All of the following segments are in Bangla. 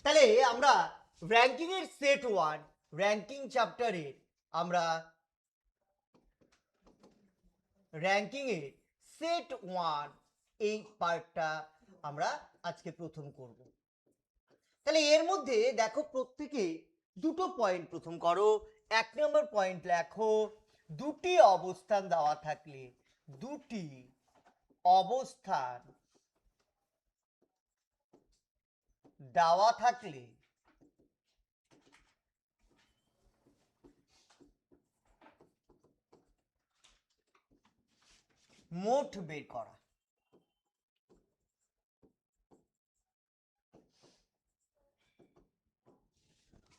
তাহলে আমরা র্যাঙ্কিং এর সেট 1 র্যাঙ্কিং চ্যাপ্টারের আমরা র্যাঙ্কিং এর সেট 1 এই পার্টটা আমরা আজকে প্রথম করব। তাহলে এর মধ্যে দেখো প্রত্যেকে দুটো পয়েন্ট প্রথম করো। 1 নম্বর পয়েন্ট লেখো, দুটি অবস্থান দেওয়া থাকলে দুটি অবস্থান দেওয়া থাকলে মোট বের করা।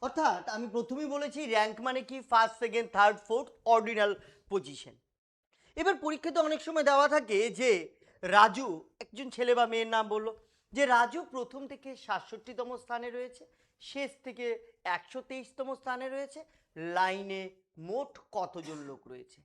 অর্থাৎ আমি প্রথমেই বলেছি র্যাঙ্ক মানে কি, first second third fourth ordinal position. এবার পরীক্ষাতে অনেক সময় দেওয়া থাকে যে রাজু, একজন ছেলে বা মেয়ের নাম বললো যে রাজু প্রথম থেকে 67তম স্থানে রয়েছে, শেষ থেকে 123তম স্থানে রয়েছে, লাইনে মোট কতজন লোক রয়েছে।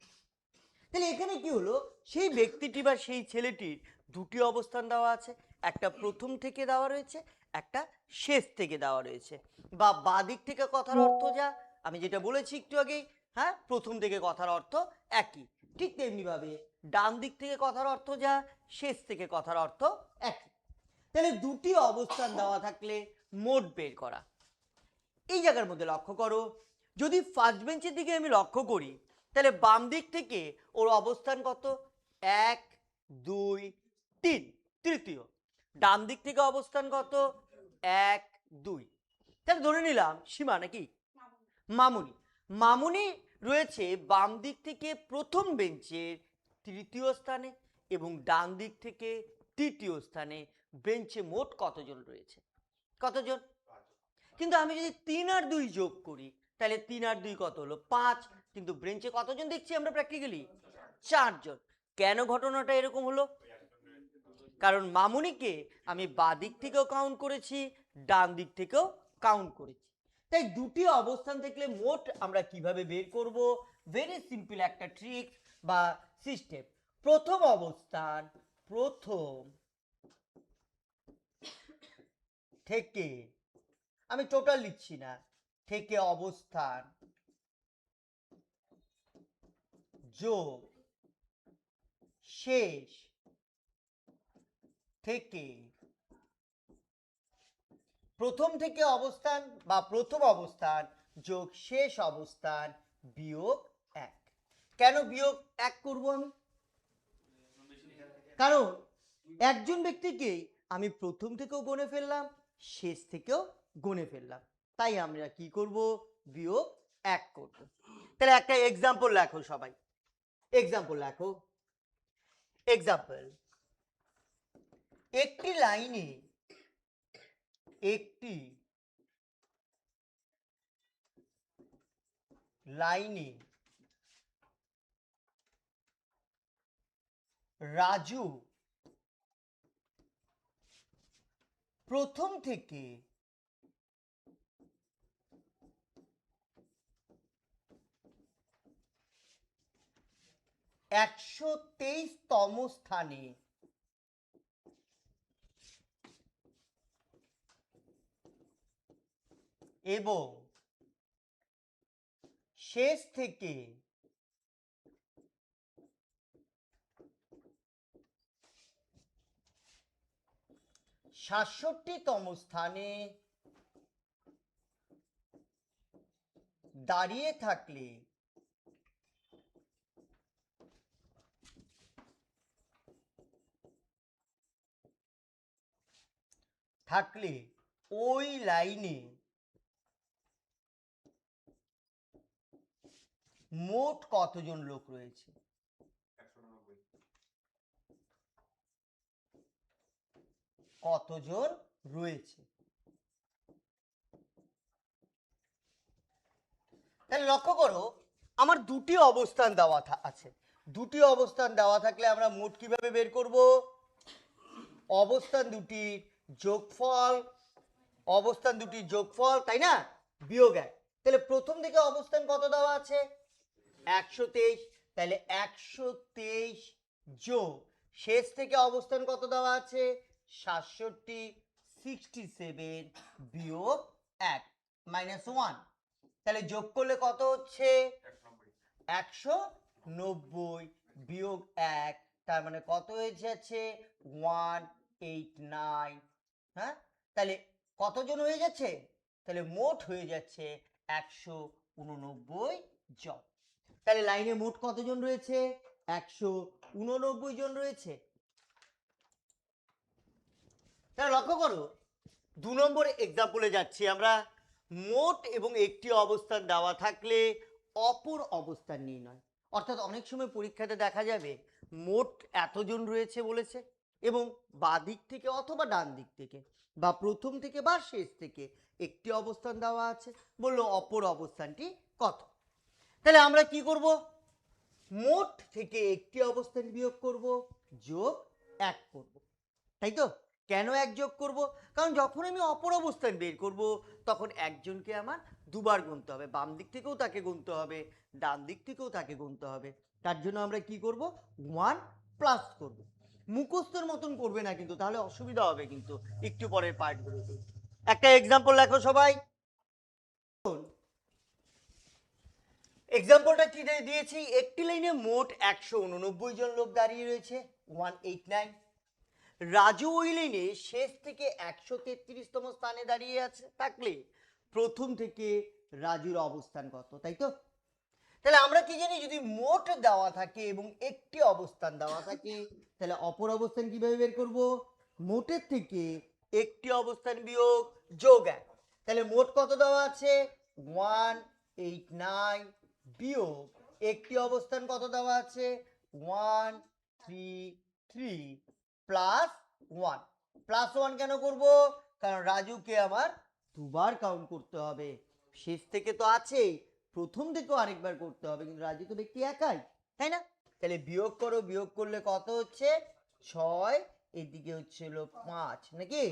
তাহলে এখানে কি হলো, সেই ব্যক্তিটি বা সেই ছেলেটির দুটি অবস্থান দেওয়া আছে, একটা প্রথম থেকে দেওয়া রয়েছে, একটা শেষ থেকে দেওয়া রয়েছে। বা বাদিক থেকে কথার অর্থ যা আমি যেটা বলেছি একটু আগেই, হ্যাঁ, প্রথম থেকে কথার অর্থ একই, ঠিক তেমনিভাবে ডান দিক থেকে কথার অর্থ যা, শেষ থেকে কথার অর্থ একই। তাহলে দুটি অবস্থান দেওয়া থাকলে মোট বের করা। এই জায়গার মধ্যে লক্ষ্য করো, যদি ফার্স্ট বেঞ্চের দিকে আমি লক্ষ্য করি তাহলে বাম দিক থেকে ওর অবস্থান কত, 1 2 3, তৃতীয়। ডান দিক থেকে অবস্থান কত, 1 2। তাহলে ধরে নিলাম সীমা নাকি মামুনি, মামুনি রয়েছে বাম দিক থেকে প্রথম বেঞ্চের তৃতীয় স্থানে এবং ডান দিক থেকে তৃতীয় স্থানে। বেঞ্চে মোট কতজন রয়েছে, কতজন? কিন্তু আমি যদি 3 আর 2 যোগ করি তাহলে 3 আর 2 কত হলো, 5। কিন্তু বেঞ্চে কতজন দেখছি আমরা প্র্যাকটিক্যালি, 4 জন। কেন ঘটনাটা এরকম হলো? কারণ মামুনিকে আমি বাঁ দিক থেকেও কাউন্ট করেছি, ডান দিক থেকেও কাউন্ট করেছি। তাই দুটি অবস্থান থাকলে মোট আমরা কিভাবে বের করব, ভেরি সিম্পল একটা ট্রিক্স বা সিস্টেম। প্রথম অবস্থান, প্রথম থেকে, আমি টোটাল লিখছি না, থেকে অবস্থান যোগ শেষ থেকে, প্রথম থেকে অবস্থান বা প্রথম অবস্থান যোগ শেষ অবস্থান বিয়োগ 1। কেন বিয়োগ 1 করব আমি? কারণ একজন ব্যক্তিকে আমি প্রথম থেকেও গণে ফেললাম, শেষ থেকেও গণে ফেললাম, তাই আমরা কি করব, বিয়োগ 1 করব। তাহলে একটা এক্সাম্পল লেখো সবাই, এক্সাম্পল লেখো। এক্সাম্পল, একটি লাইনে, একটি লাইনে রাজু প্রথম থেকে 123তম স্থানে এবং শেষ থেকে 67তম স্থানে দাঁড়িয়ে থাকলে ওই লাইনে মোট কতজন লোক রয়েছে? কতজন রয়েছে? তাহলে লক্ষ্য করো, আমার দুটি অবস্থান দেওয়া আছে, দুটি অবস্থান দেওয়া থাকলে আমরা মোট কিভাবে বের করব? অবস্থান দুটির যোগফল, অবস্থান দুটির যোগফল, তাই না, বিয়োগ 1। তাহলে প্রথম দিকে অবস্থান কত দেওয়া আছে, 123, তাহলে 123 যোগ শেষ থেকে অবস্থান কত দেওয়া আছে, 67, 67 বিয়োগ 1 মাইনাস 1, তাহলে যোগ করলে কত হচ্ছে 190 বিয়োগ 1, তার মানে কত হয়ে যাচ্ছে 189। হ্যাঁ, তাহলে কতজন হয়ে যাচ্ছে, তাহলে মোট হয়ে যাচ্ছে 189 জন। তাহলে লাইনে মোট কতজন রয়েছে, 189 জন রয়েছে। তাহলে লক্ষ্য করো 2 নম্বর এক্সাম্পলে যাচ্ছি আমরা। মোট এবং একটি অবস্থান দেওয়া থাকলে অপর অবস্থান নির্ণয়। অর্থাৎ অনেক সময় পরীক্ষাতে দেখা যাবে মোট এতজন রয়েছে বলেছে, এবং বাঁ দিক থেকে অথবা ডান দিক থেকে বা প্রথম থেকে বা শেষ থেকে একটি অবস্থান দেওয়া আছে, বললো অপর অবস্থানটি কত। তাহলে আমরা কি করব, মোট থেকে একটি অবস্থান বিয়োগ করব, যোগ 1 করব, তাই তো। কেন 1 যোগ করব, কারণ যখন আমি অপর অবস্থান বের করব তখন একজনকে আমার দুবার গুনতে হবে, বাম দিক থেকেও তাকে গুনতে হবে, ডান দিক থেকেও তাকে গুনতে হবে। তার জন্য আমরা কি করব, 1 প্লাস করব। মুখস্থের মতন করবে না কিন্তু, তাহলে অসুবিধা হবে কিন্তু একটু পরের পার্টগুলোতে। একটা এক্সাম্পল লেখো সবাই। এক্সাম্পলটা কি দিয়েছি, একটি লাইনে মোট 189 জন লোক দাঁড়িয়ে রয়েছে, 189। রাজু ওই লাইনে শেষ থেকে 133তম স্থানে দাঁড়িয়ে আছে থাকলে প্রথম থেকে রাজুর অবস্থান কত, তাই তো। তাহলে আমরা কি জানি, যদি মোট দেওয়া থাকে এবং একটি অবস্থান দেওয়া থাকে তাহলে অপর অবস্থান কিভাবে বের করব, মোটের থেকে একটি অবস্থান বিয়োগ যোগ 1। তাহলে মোট কত দেওয়া আছে 189 বিয়োগ একটি অবস্থান কত দেওয়া আছে 133 প্লাস 1। প্লাস 1 কেন করব, কারণ রাজুকে আমার দুবার কাউন্ট করতে হবে, শেষ থেকে তো আছেই, প্রথম থেকেও আরেকবার করতে হবে, কিন্তু রাজু তো ব্যক্তি একাই, তাই না। তাহলে বিয়োগ করো, বিয়োগ করলে কত হচ্ছে 6, এদিকে হচ্ছে হলো 5 নাকি,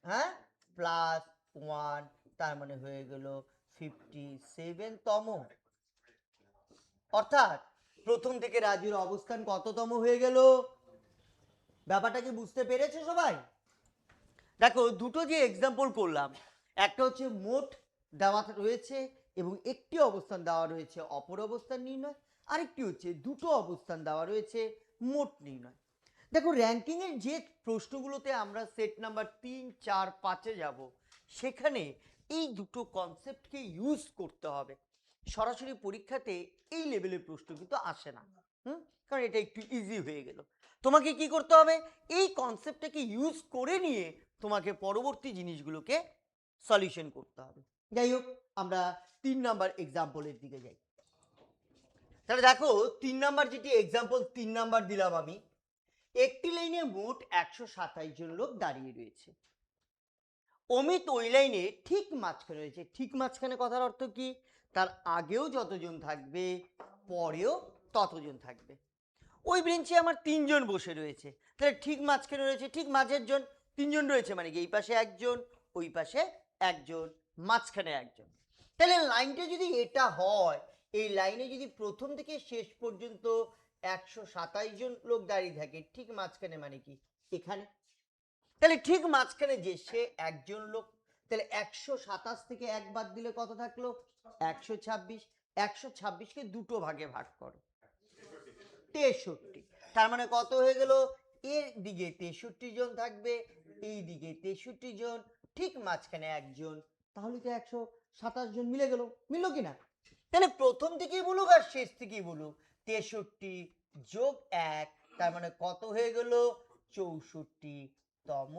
হ্যাঁ, প্লাস 1, তার মানে হয়ে গেল 57তম। অর্থাৎ প্রথম থেকে রাজুর অবস্থান কততম হয়ে গেল, ব্যাপারটা কি বুঝতে পেরেছো সবাই। দেখো দুটো যে এক্সাম্পল করলাম, একটা হচ্ছে মোট দেওয়া রয়েছে এবং একটি অবস্থান দেওয়া রয়েছে অপর অবস্থান নির্ণয়, আরেকটি হচ্ছে দুটো অবস্থান দেওয়া রয়েছে মোট নির্ণয়। দেখো র্যাঙ্কিংয়ের যে প্রশ্নগুলোতে আমরা সেট নাম্বার 3, 4, 5-এ যাব, সেখানে এই দুটো কনসেপ্টকে ইউজ করতে হবে। সরাসরি পরীক্ষাতে এই লেভেলের প্রশ্ন কিন্তু আসে না, কারণ এটা একটু ইজি হয়ে গেল। তোমাকে কি করতে হবে, এই কনসেপ্টটাকে ইউজ করে নিয়ে তোমাকে পরবর্তী জিনিসগুলোকে সলিউশন করতে হবে। যাই হোক, আমরা 3 নাম্বার এক্সাম্পলের দিকে যাই। তাহলে দেখো 3 নাম্বার যেটি এক্সাম্পল 3 নাম্বার দিলাম আমি, একটি লাইনে মোট 127 জন লোক দাঁড়িয়ে রয়েছে। অমিত ওই লাইনে ঠিক মাঝখানে রয়েছে। ঠিক মাঝখানে কথার অর্থ কি, তার আগেও যতজন থাকবে পরেও ততজন থাকবে। ওই বেঞ্চে আমার 3 জন বসে রয়েছে, তাহলে ঠিক মাঝখানে রয়েছে, ঠিক মাঝের জন 3 জন রয়েছে, মানে কি এই পাশে একজন, ওই পাশে একজন, মাঝখানে একজন। তাহলে লাইনটা যদি এটা হয়, এই লাইনে যদি প্রথম থেকে শেষ পর্যন্ত 127 জন লোক দাঁড়িয়ে থাকে, ঠিক মাঝখানে মানে কি এখানে, তাহলে ঠিক মাঝখানে যে সে একজন লোক, তাহলে 127 থেকে 1 বাদ দিলে কত থাকলো 126। 126কে দুটো ভাগে ভাগ করো, 63। তার মানে কত হয়ে গেল, এর দিকে 63 জন থাকবে, এই দিকে 63 জন, ঠিক মাঝখানে একজন, তাহলে তো 127 জন মিলে গেল, মিললো কিনা। তাহলে প্রথম থেকেই বলুক আর শেষ থেকেই বলুক, 63 যোগ 1, তার মানে কত হয়ে গেল 64তম।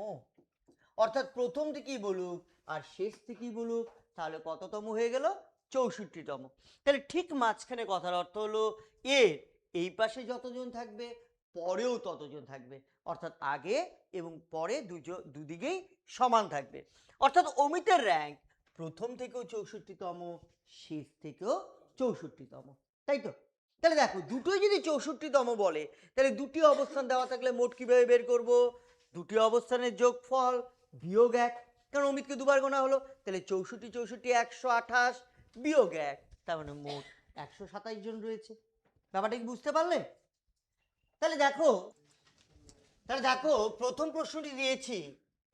অর্থাৎ প্রথম থেকেই বলুক আর শেষ থেকেই বলুক, তাহলে কততম হয়ে গেল 64তম। তাহলে ঠিক মাঝখানে কথার অর্থ হলো এর এই পাশে যতজন থাকবে পরেও ততজন থাকবে, অর্থাৎ আগে এবং পরে দুদিকেই সমান থাকবে। অর্থাৎ অমিতের র্যাঙ্ক প্রথম থেকেও 64তম, শেষ থেকেও 64তম, তাই তো। তাহলে দেখো দুটোই যদি 64তম বলে, তাহলে দুটি অবস্থান দেওয়া থাকলে মোট কিভাবে বের করব, দুটি অবস্থানের যোগফল বিয়োগ 1, কারণ অমিতকে দুবার গোনা হলো, তাহলে 64 64 128 বিয়োগ 1, তার মানে মোট 127 জন রয়েছে। ব্যাপারটা কি বুঝতে পারলে। তাহলে দেখো প্রথম প্রশ্নটি দিয়েছি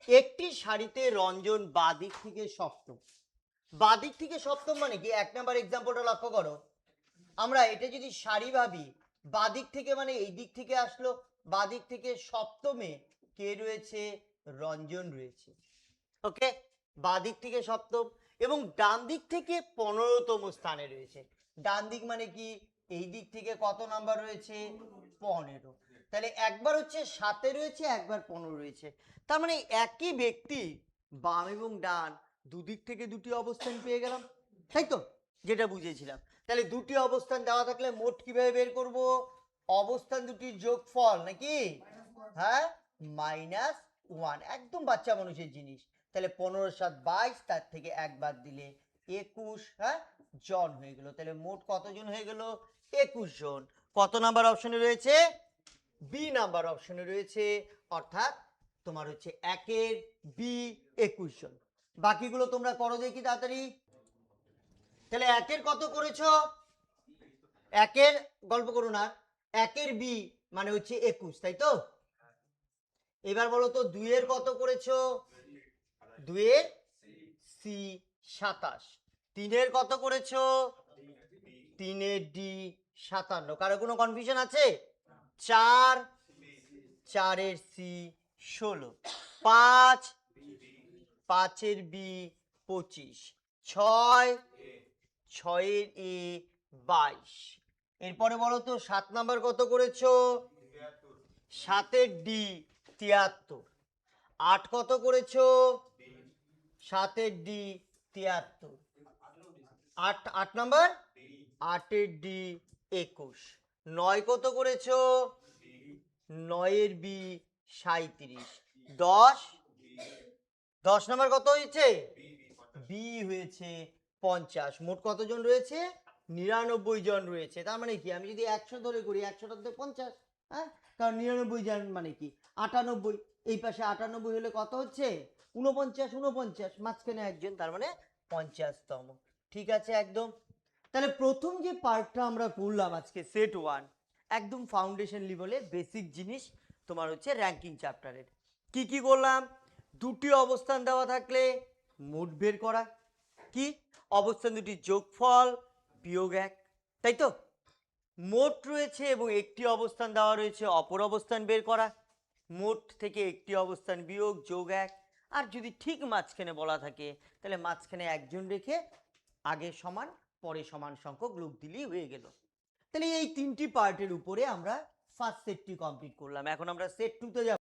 একটি সারিতে রঞ্জন বাদিক থেকে সপ্তম। বাদিক থেকে সপ্তম মানে কি? 1 নাম্বার এক্সাম্পলটা লক্ষ্য করো। আমরা এটা যদি সারি ভাবি, বাদিক থেকে মানে এই দিক থেকে আসলো, বাদিক থেকে সপ্তমে কে রয়েছে? রঞ্জন রয়েছে। ওকে, বাদিক থেকে সপ্তম এবং ডান দিক থেকে 15তম স্থানে রয়েছে। ডান দিক মানে কি? এই দিক থেকে কত নাম্বার রয়েছে? 15। তাহলে একবার হচ্ছে 7-এ রয়েছে, একবার 15 রয়েছে। তার মানে একই ব্যক্তি বাম এবং ডান দুদিক থেকে দুটি অবস্থান পেয়ে গেলাম, তাই তো? যেটা বুঝেছিলাম। তাহলে দুটি অবস্থান দেওয়া থাকলে মোট কিভাবে বের করব? অবস্থান দুটির যোগফল নাকি? হ্যাঁ, -1। একদম বাচ্চা মানুষের জিনিস। তাহলে 15 × 7 = 22, তার থেকে এক বাদ দিলে 21, হ্যাঁ, জন হয়ে গেল। তাহলে মোট কতজন হয়ে গেল? 21 জন। কত নাম্বার অপশনে রয়েছে? বি নাম্বার অপশনে রয়েছে, অর্থাৎ তোমার হচ্ছে 1-এর বি 21 জন। বাকিগুলো তোমরা করো দেখি তাড়াতাড়ি। তাহলে 1-এর কত করেছো? 1-এর গল্প করো না, 1-এর বি মানে হচ্ছে 21, তাই তো? এবার বলো তো 2-এর কত করেছো? 2-এর সি 27। 3-এর কত করেছো? 3-এর ডি 57। কারো কোনো কনফিউশন আছে? 4, 4-এর সি 16, 5, 5-এর বি 25, 6, 6-এর এ 22। এরপরে বলো তো 7 নাম্বার কত করেছো? 7-এর ডি 73। 8 কত করেছো? 7-এর ডি 73। 8 নাম্বার 8-এর ডি 21। 9 কত করেছো? 9-এর বি 37। 10 নাম্বার কত হয়েছে? বি হয়েছে 50। মোট কতজন রয়েছে? 99 জন রয়েছে। তার মানে কি? আমি যদি 100 ধরে করি, 100টার মধ্যে 50, হ্যাঁ, কারণ 99 জন মানে কি? 98। এই পাশে 98 হলে কত হচ্ছে? 49, মাঝখানে একজন, তার মানে 50তম। ঠিক আছে একদম। তাহলে প্রথম যে পার্টটা আমরা করলাম আজকে, সেট 1, একদম ফাউন্ডেশন লেভেলে বেসিক জিনিস তোমার হচ্ছে র্যাঙ্কিং চ্যাপ্টারের। কি কি করলাম? দুটি অবস্থান দেওয়া থাকলে মোট বের করা, কি? অবস্থান দুটির যোগফল বিয়োগ 1, তাই তো? মোট রয়েছে এবং একটি অবস্থান দেওয়া রয়েছে, অপর অবস্থান বের করা, মোট থেকে একটি অবস্থান বিয়োগ যোগ 1। আর যদি ঠিক মাঝখানে বলা থাকে তাহলে মাঝখানে একজন রেখে আগে সমান পরে সমান সংখ্যক লোক দিলেই হয়ে গেল। তাহলে এই 3টি পার্টের উপরে আমরা ফার্স্ট সেটটি কমপ্লিট করলাম। এখন আমরা সেট 2 তে যাব।